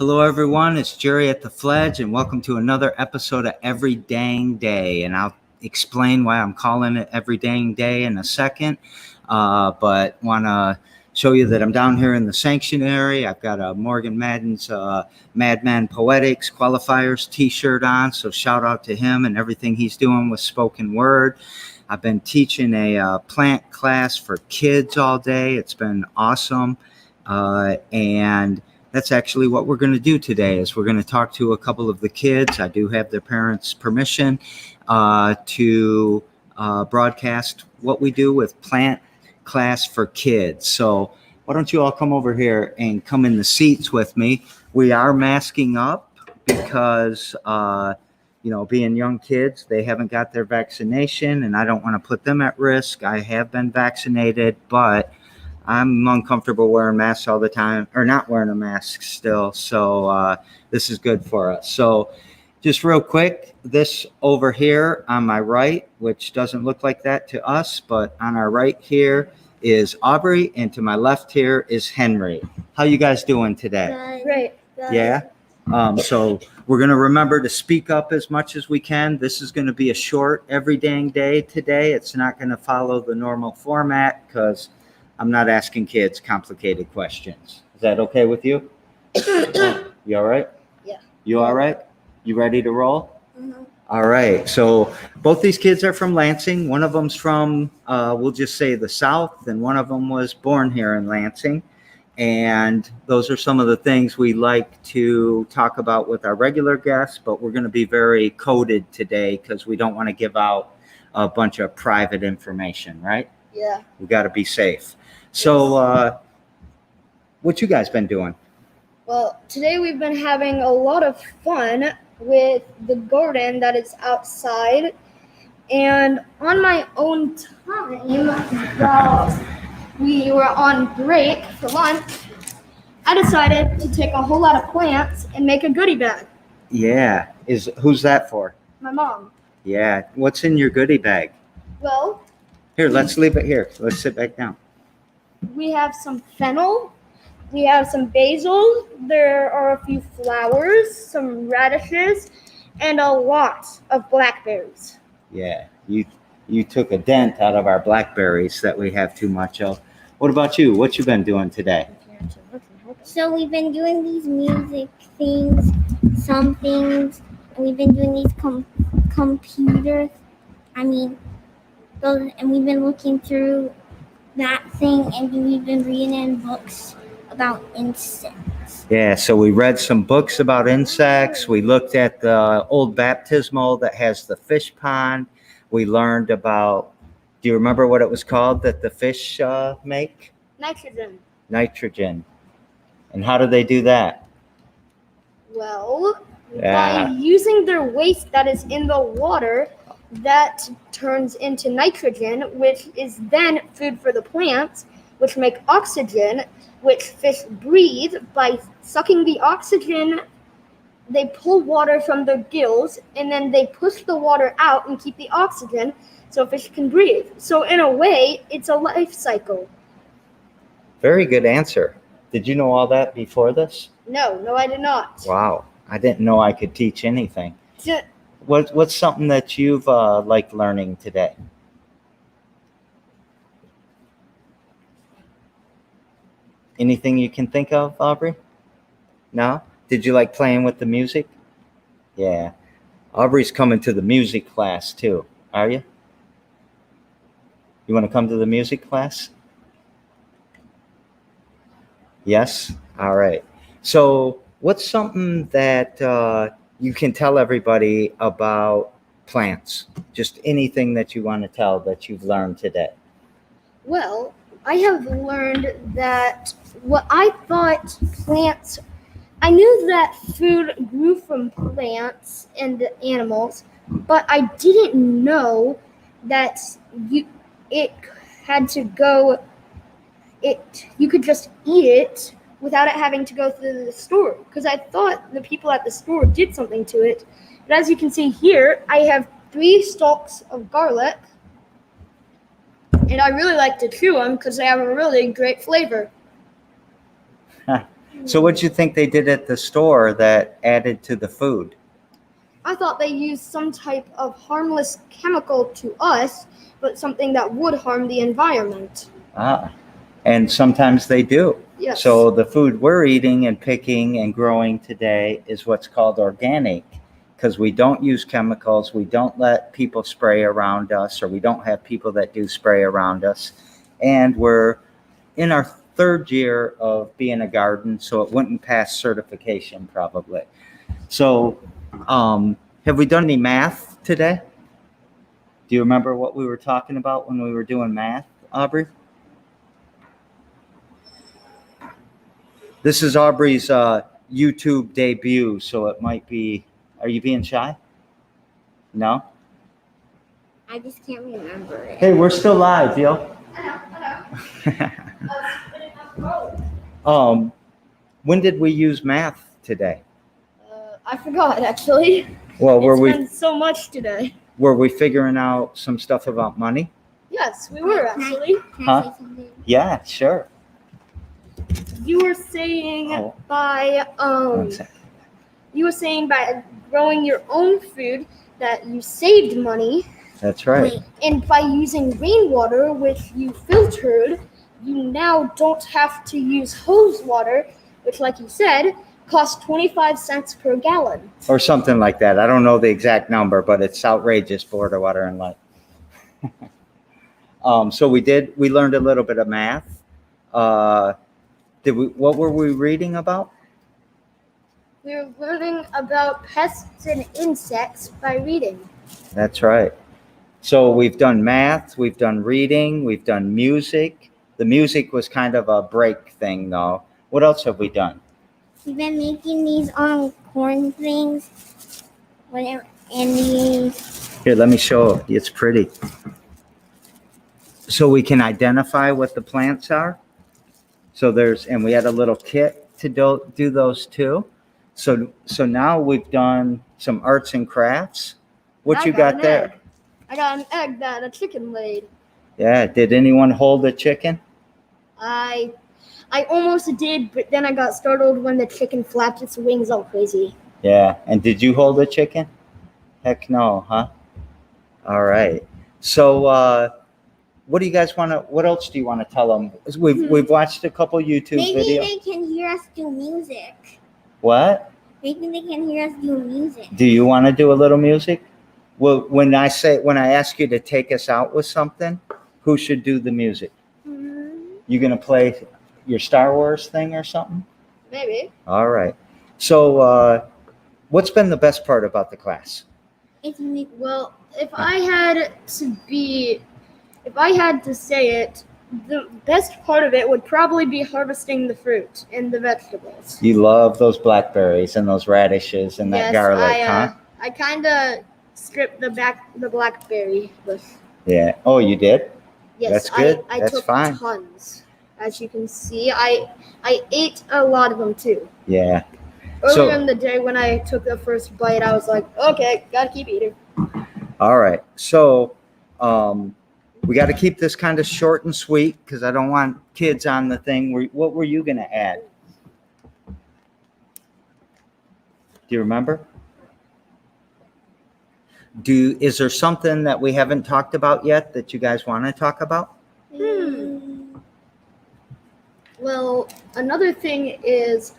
Hello, everyone. It's Jerry at the Fledge, and welcome to another episode of Every Dang Day. And I'll explain why I'm calling it Every Dang Day in a second. But want to show you that I'm down here in the sanctuary. I've got a Morgan Madden's Madman Poetics Qualifiers t-shirt on, so shout out to him and everything he's doing with spoken word. I've been teaching a plant class for kids all day. It's been awesome. And that's actually what we're going to do today is we're going to talk to a couple of the kids. I do have their parents' permission to broadcast what we do with plant class for kids. So why don't you all come over here and come in the seats with me? We are masking up because, being young kids, they haven't got their vaccination and I don't want to put them at risk. I have been vaccinated, but I'm uncomfortable wearing masks all the time, or not wearing a mask still. So this is good for us. So just real quick, this over here on my right, which doesn't look like that to us, but on our right here is Aubrey, and to my left here is Henry. How you guys doing today? Great. Yeah. So we're going to remember to speak up as much as we can. This is going to be a short every dang day today. It's not going to follow the normal format because I'm not asking kids complicated questions. Is that okay with you? You all right? Yeah. You all right? You ready to roll? Mm-hmm. All right. So both these kids are from Lansing. One of them's from, we'll just say the South, and one of them was born here in Lansing. And those are some of the things we like to talk about with our regular guests, but we're going to be very coded today because we don't want to give out a bunch of private information, right? Yeah. We got to be safe. So, what you guys been doing? Well, today we've been having a lot of fun with the garden that is outside. And on my own time, while we were on break for lunch, I decided to take a whole lot of plants and make a goodie bag. Yeah. Who's that for? My mom. Yeah. What's in your goodie bag? Well, Here, let's leave it here. Let's sit back down. we have some fennel. We have some basil. There are a few flowers, some radishes, and a lot of blackberries. Yeah. You took a dent out of our blackberries that we have too much of. What about you? What you been doing today? So we've been doing these music things, some things, and we've been doing these computers. And we've been looking through that thing, and we've been reading in books about insects. Yeah, so we read some books about insects. We looked at the old baptismal that has the fish pond. We learned about, do you remember what it was called that the fish make? Nitrogen. Nitrogen. And how do they do that? Well, Yeah. by using their waste that is in the water, that turns into nitrogen, which is then food for the plants, which make oxygen, which fish breathe. By sucking the oxygen, they pull water from their gills, and then they push the water out and keep the oxygen so fish can breathe. So in a way, it's a life cycle. Very good answer. Did you know all that before this? No, I did not. Wow. I didn't know I could teach anything. Ju- What's something that you've liked learning today? Anything you can think of, Aubrey? No? Did you like playing with the music? Yeah. Aubrey's coming to the music class too. Are you? You want to come to the music class? Yes? All right. So what's something that you can tell everybody about plants? Just anything that you want to tell that you've learned today. Well, I have learned that what I thought plants, I knew that food grew from plants and animals, but I didn't know that you could just eat it without it having to go through the store, because I thought the people at the store did something to it. But as you can see here, I have 3 stalks of garlic, and I really like to chew them because they have a really great flavor. So what'd you think they did at the store that added to the food? I thought they used some type of harmless chemical to us, but something that would harm the environment. Ah, and sometimes they do. Yes. So the food we're eating and picking and growing today is what's called organic, because we don't use chemicals, we don't let people spray around us, or we don't have people that do spray around us. And we're in our third year of being a garden, so it wouldn't pass certification probably. So have we done any math today? Do you remember what we were talking about when we were doing math, Aubrey? This is Aubrey's YouTube debut, so it might be, are you being shy? No? I just can't remember it. Hey, we're still live, yo. I know. When did we use math today? I forgot, actually. Well, It's been so much today. were we figuring out some stuff about money? Yes, we were, actually. Can Huh? I say something? Yeah, sure. You were saying Oh. by One second. you were saying by growing your own food that you saved money, That's right. Wait, and by using rainwater, which you filtered, you now don't have to use hose water, which, like you said, costs 25 cents per gallon. Or something like that. I don't know the exact number, but it's outrageous, Florida Water and Light. So we learned a little bit of math. What were we reading about? We were learning about pests and insects by reading. That's right. So we've done math, we've done reading, we've done music. The music was kind of a break thing though. What else have we done? we've been making these corn things. Whatever, and these. Here, let me show you. It's pretty. So we can identify what the plants are. So and we had a little kit to do those too. So now we've done some arts and crafts. What I you got an there? egg. I got an egg that a chicken laid. Yeah. Did anyone hold a chicken? I almost did, but then I got startled when the chicken flapped its wings all crazy. Yeah. And did you hold a chicken? Heck no, huh? All right. So what do you guys want to? What else do you want to tell them? We've watched a couple YouTube Maybe videos. they can hear us do music. What? Maybe they can hear us do music. Do you want to do a little music? Well, when I ask you to take us out with something, who should do the music? You gonna play your Star Wars thing or something? Maybe. All right. So, what's been the best part about the class? It's music. Well, if I had to say it, the best part of it would probably be harvesting the fruit and the vegetables. You love those blackberries and those radishes and that Yes, garlic, huh? I kind of stripped the blackberry bush. Yeah. Oh, you did? Yes, That's good. I That's took fine. tons. As you can see, I ate a lot of them too. Yeah. Earlier So- in the day when I took the first bite, I was like, okay, gotta keep eating. All right. So, we got to keep this kind of short and sweet because I don't want kids on the thing. What were you going to add? Do you remember? Is there something that we haven't talked about yet that you guys want to talk about? Well, another thing is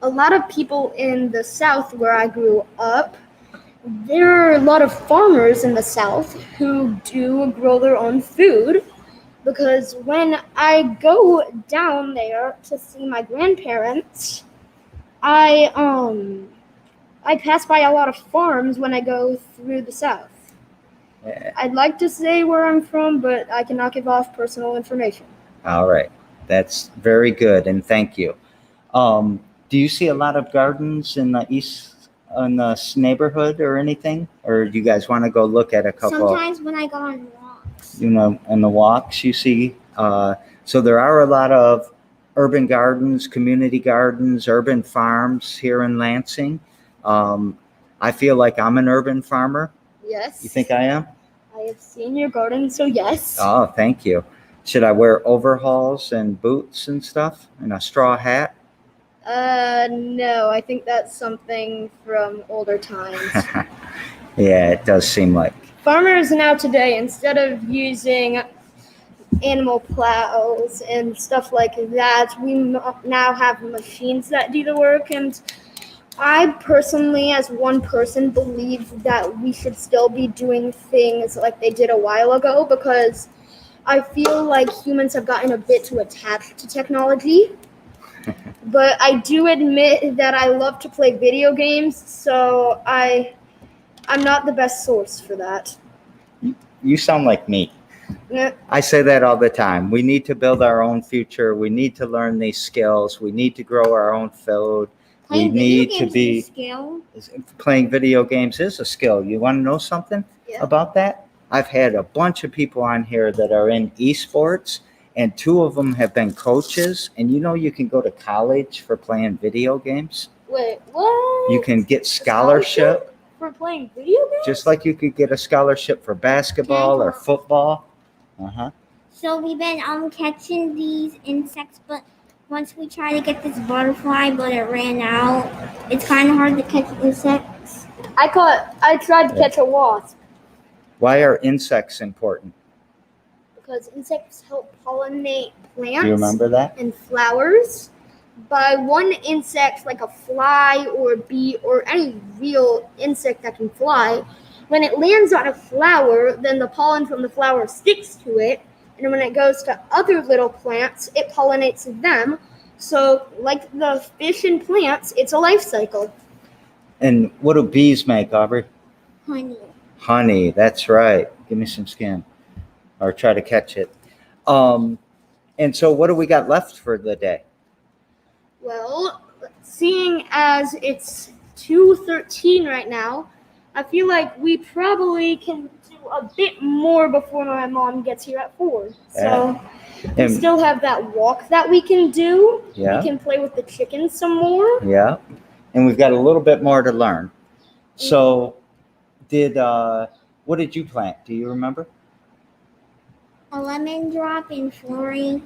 a lot of people in the South where I grew up, there are a lot of farmers in the South who do grow their own food, because when I go down there to see my grandparents, I pass by a lot of farms when I go through the South. Yeah. I'd like to say where I'm from, but I cannot give off personal information. All right. That's very good, and thank you. Do you see a lot of gardens in this neighborhood or anything? Or do you guys want to go look at a couple? Sometimes when I go on walks. In the walks you see. So there are a lot of urban gardens, community gardens, urban farms here in Lansing. I feel like I'm an urban farmer. Yes. You think I am? I have seen your garden, so yes. Oh, thank you. Should I wear overalls and boots and stuff and a straw hat? No, I think that's something from older times. Yeah, it does seem like. Farmers now today, instead of using animal plows and stuff like that, we now have machines that do the work. And I personally, as one person, believe that we should still be doing things like they did a while ago, because I feel like humans have gotten a bit too attached to technology. But I do admit that I love to play video games, so I'm not the best source for that. You sound like me. Yeah. I say that all the time. We need to build our own future. We need to learn these skills. We need to grow our own food. We need to be playing video games is a skill. You want to know something about that? I've had a bunch of people on here that are in esports, and 2 of them have been coaches. And you can go to college for playing video games. Wait, what? You can get scholarship. For playing video games? Just like you could get a scholarship for basketball or football. So we've been catching these insects, but once we try to get this butterfly, but it ran out. It's kind of hard to catch insects. I tried to catch a wasp. Why are insects important? Because insects help pollinate plants. Do you remember that? And flowers. By one insect, like a fly or a bee or any real insect that can fly, when it lands on a flower, then the pollen from the flower sticks to it, and when it goes to other little plants, it pollinates them. So, like the fish and plants, it's a life cycle. And what do bees make, Aubrey? Honey. Honey, that's right. Give me some skin, or try to catch it. And so what do we got left for the day? Well, seeing as it's 2:13 right now, I feel like we probably can do a bit more before my mom gets here at 4. So we still have that walk that we can do. Yeah. We can play with the chickens some more. Yeah. And we've got a little bit more to learn. So what did you plant? Do you remember? A lemon drop in Florrie,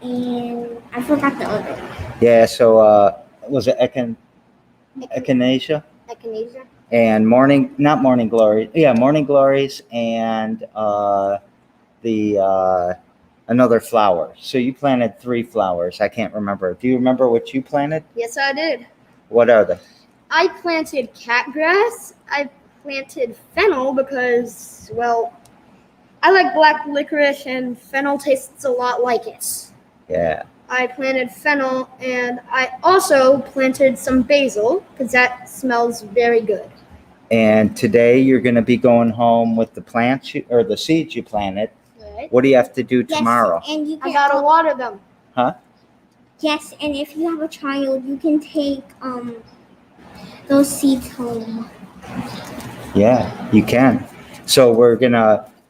and I forgot the other. Yeah, so was it echinacea? Echinacea. And morning glories, and another flower. So you planted 3 flowers. I can't remember. Do you remember what you planted? Yes, I did. What are they? I planted catgrass. I planted fennel because, well, I like black licorice and fennel tastes a lot like it. Yeah. I planted fennel, and I also planted some basil because that smells very good. And today you're going to be going home with the plants or the seeds you planted. Right. What do you have to do tomorrow? Yes, and you can I gotta water them. Huh? Yes, and if you have a child, you can take those seeds home. Yeah, you can. So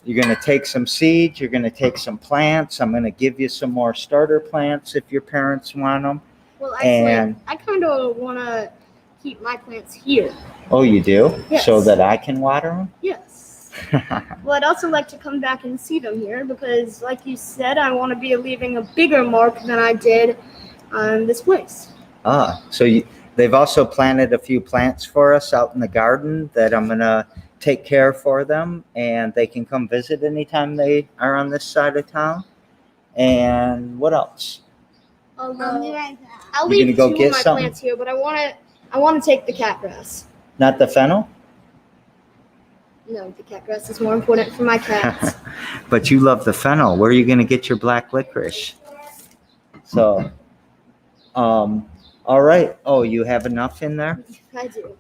you're gonna take some seeds. You're gonna take some plants. I'm gonna give you some more starter plants if your parents want them. Well, actually, I kind of want to keep my plants here. Oh, you do? Yes. So that I can water them? Yes. Well, I'd also like to come back and see them here because, like you said, I want to be leaving a bigger mark than I did on this place. So they've also planted a few plants for us out in the garden that I'm going to take care for them, and they can come visit anytime they are on this side of town. And what else? I'll You leave gonna go 2 get of my something? plants here, but I want to take the catgrass. Not the fennel? No, the catgrass is more important for my cats. But you love the fennel. Where are you going to get your black licorice? So, all right. Oh, you have enough in there? I do.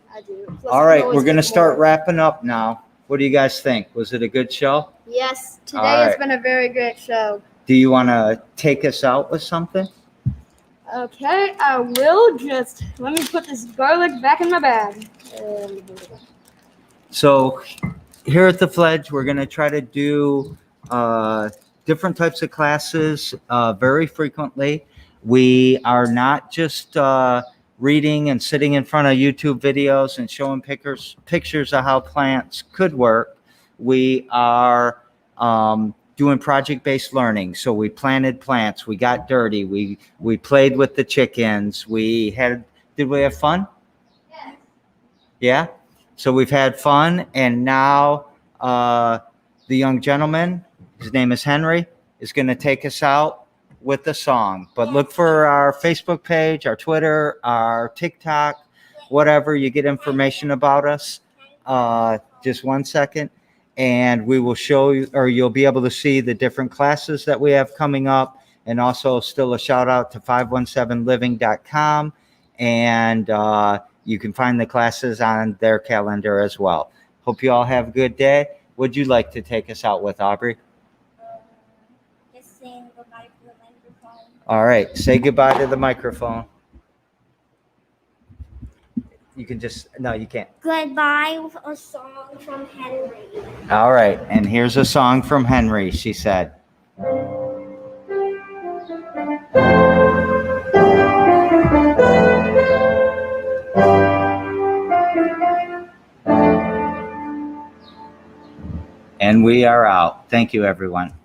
Plus, All I right. always We're going to get start more. wrapping up now. What do you guys think? Was it a good show? Yes, today All has right. been a very great show. Do you want to take us out with something? Okay, I will. Just let me put this garlic back in my bag. So here at the Fledge, we're going to try to do different types of classes very frequently. We are not just reading and sitting in front of YouTube videos and showing pictures of how plants could work. We are doing project-based learning. So we planted plants, we got dirty, we played with the chickens, did we have fun? Yeah. So we've had fun, and now the young gentleman, his name is Henry, is going to take us out with a song. But look for our Facebook page, our Twitter, our TikTok, whatever. You get information about us. Just 1 second. And we will show you, or you'll be able to see the different classes that we have coming up. And also still a shout out to 517living.com. And you can find the classes on their calendar as well. Hope you all have a good day. Would you like to take us out with, Aubrey? Just saying goodbye to the microphone. All right. Say goodbye to the microphone. You can no, you can't. Goodbye with a song from Henry. All right. And here's a song from Henry, she said. And we are out. Thank you, everyone.